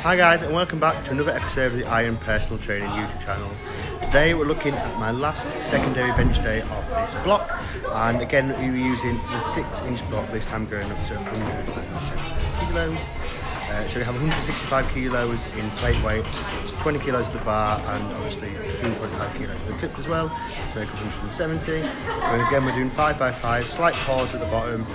Hi guys, and welcome back to another episode of the Iron Personal Training YouTube channel. Today we're looking at my last secondary bench day of this block, and again we were using the 6-inch block, this time going up to 170 kilos. So we have 165 kilos in plate weight, so 20 kilos at the bar, and obviously 2.5 kilos with the clips as well, so 170. And again we're doing 5x5, slight pause at the bottom.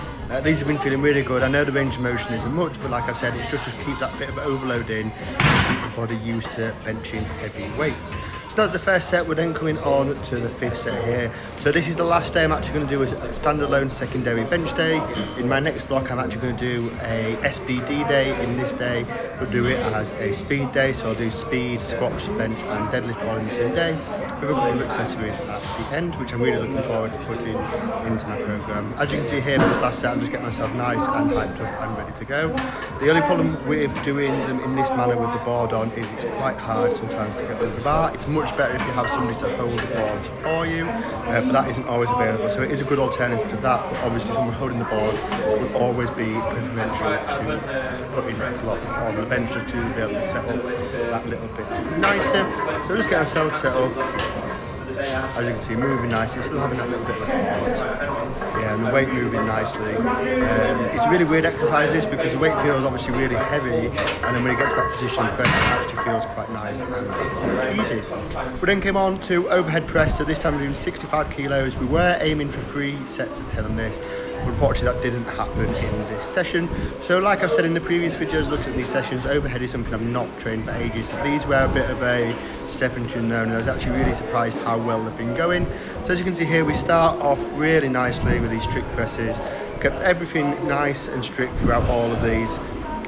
These have been feeling really good. I know the range of motion isn't much, but like I've said, it's just to keep that bit of overload in and keep the body used to benching heavy weights. So that's the first set. We're then coming on to the 5th set here. So this is the last day I'm actually going to do a standalone secondary bench day. In my next block, I'm actually going to do a SBD day in this day, but do it as a speed day. So I'll do speed, squats, bench and deadlift all in the same day, with a couple of accessories at the end, which I'm really looking forward to putting into my program. As you can see here for this last set, I'm just getting myself nice and hyped up and ready to go. The only problem with doing them in this manner with the board on is it's quite hard sometimes to get over the bar. It's much better if you have somebody to hold the board for you, but that isn't always available. So it is a good alternative to that, but obviously someone holding the board will always be preferential to putting a block on the bench just to be able to set up that little bit nicer. So we're just getting ourselves set up. As you can see, moving nicely, still having that little bit of pause. Yeah, and the weight moving nicely. It's a really weird exercise this, because the weight feels obviously really heavy, and then when you get to that position, the press actually feels quite nice and easy. We then came on to overhead press, so this time we're doing 65 kilos. We were aiming for 3 sets of 10 on this. Unfortunately that didn't happen in this session. So like I've said in the previous videos looking at these sessions, overhead is something I've not trained for ages. So these were a bit of a stepping stone there, and I was actually really surprised how well they've been going. So as you can see here, we start off really nicely with these strict presses. Kept everything nice and strict throughout all of these.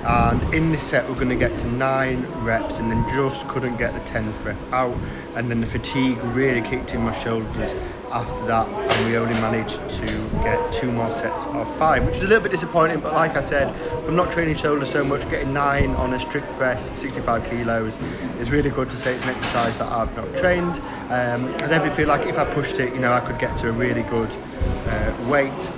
And in this set we're going to get to 9 reps and then just couldn't get the 10th rep out, and then the fatigue really kicked in my shoulders after that, and we only managed to get 2 more sets of 5, which is a little bit disappointing. But like I said, from not training shoulders so much, getting 9 on a strict press 65 kilos is really good to say it's an exercise that I've not trained. I definitely feel like if I pushed it, you know, I could get to a really good weight.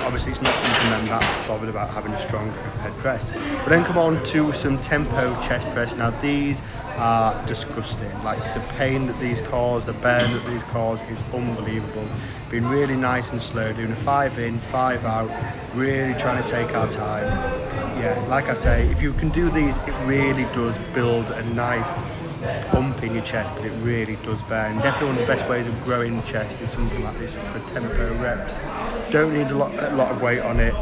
Obviously it's not something I'm that bothered about, having a strong overhead press. But then come on to some tempo chest press. Now these are disgusting. Like the pain that these cause, the burn that these cause is unbelievable. Being really nice and slow, doing a 5 in, 5 out, really trying to take our time. Yeah, like I say, if you can do these, it really does build a nice pump in your chest, but it really does burn. Definitely one of the best ways of growing the chest is something like this for tempo reps. Don't need a lot of weight on it,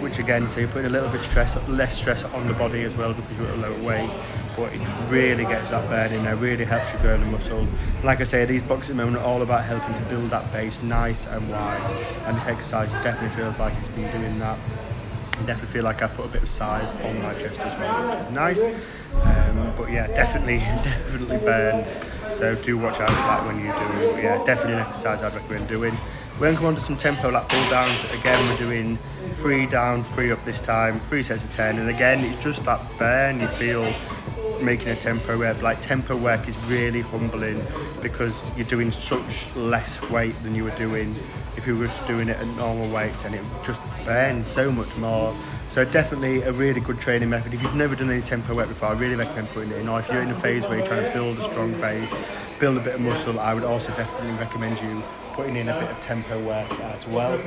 which again, so you're putting a little bit less stress on the body as well because you're at a lower weight, but it just really gets that burn in there, really helps you grow the muscle. And like I say, these blocks at the moment are all about helping to build that base nice and wide, and this exercise definitely feels like it's been doing that. I definitely feel like I put a bit of size on my chest as well, which is nice. But yeah, definitely burns, so do watch out for that when you're doing it. But yeah, definitely an exercise I'd recommend doing. We're going to come on to some tempo lat pull downs. Again, we're doing 3 down, 3 up this time, 3 sets of 10, and again it's just that burn you feel making a tempo rep. Like tempo work is really humbling because you're doing such less weight than you were doing if you were just doing it at normal weights, and it just burns so much more. So definitely a really good training method. If you've never done any tempo work before, I really recommend putting it in. Or if you're in a phase where you're trying to build a strong base, build a bit of muscle, I would also definitely recommend you putting in a bit of tempo work as well.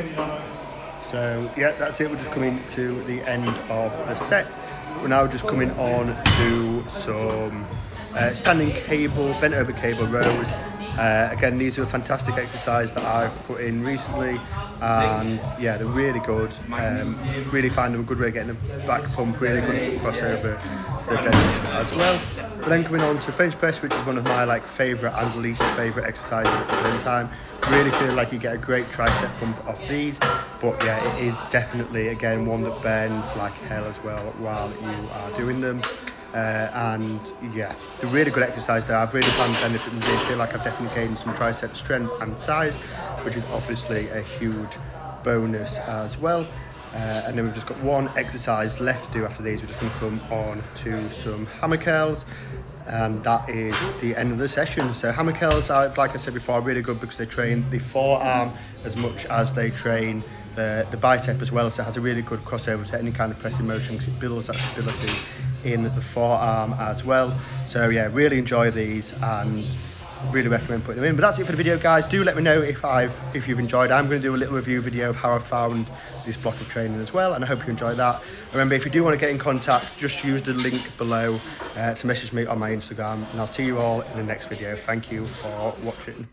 So yeah, that's it. We're just coming to the end of the set. We're now just coming on to some standing cable, bent over cable rows. Again, these are a fantastic exercise that I've put in recently, and yeah, they're really good. Really find them a good way of getting a back pump, really good crossover to the deadlift as well. But then coming on to French press, which is one of my favourite and least favourite exercises at the same time. Really feel like you get a great tricep pump off these, but yeah, it is definitely again one that burns like hell as well while you are doing them. And yeah, a really good exercise there. I've really found the benefit from this. I feel like I've definitely gained some tricep strength and size, which is obviously a huge bonus as well. And then we've just got 1 exercise left to do after these. We're just going to come on to some hammer curls, and that is the end of the session. So hammer curls are, like I said before, really good because they train the forearm as much as they train the bicep as well, so it has a really good crossover to any kind of pressing motion because it builds that stability in the forearm as well. So yeah, really enjoy these and really recommend putting them in. But that's it for the video, guys. Do let me know if you've enjoyed. I'm going to do a little review video of how I found this block of training as well, and I hope you enjoyed that. Remember, if you do want to get in contact, just use the link below to message me on my Instagram, and I'll see you all in the next video. Thank you for watching.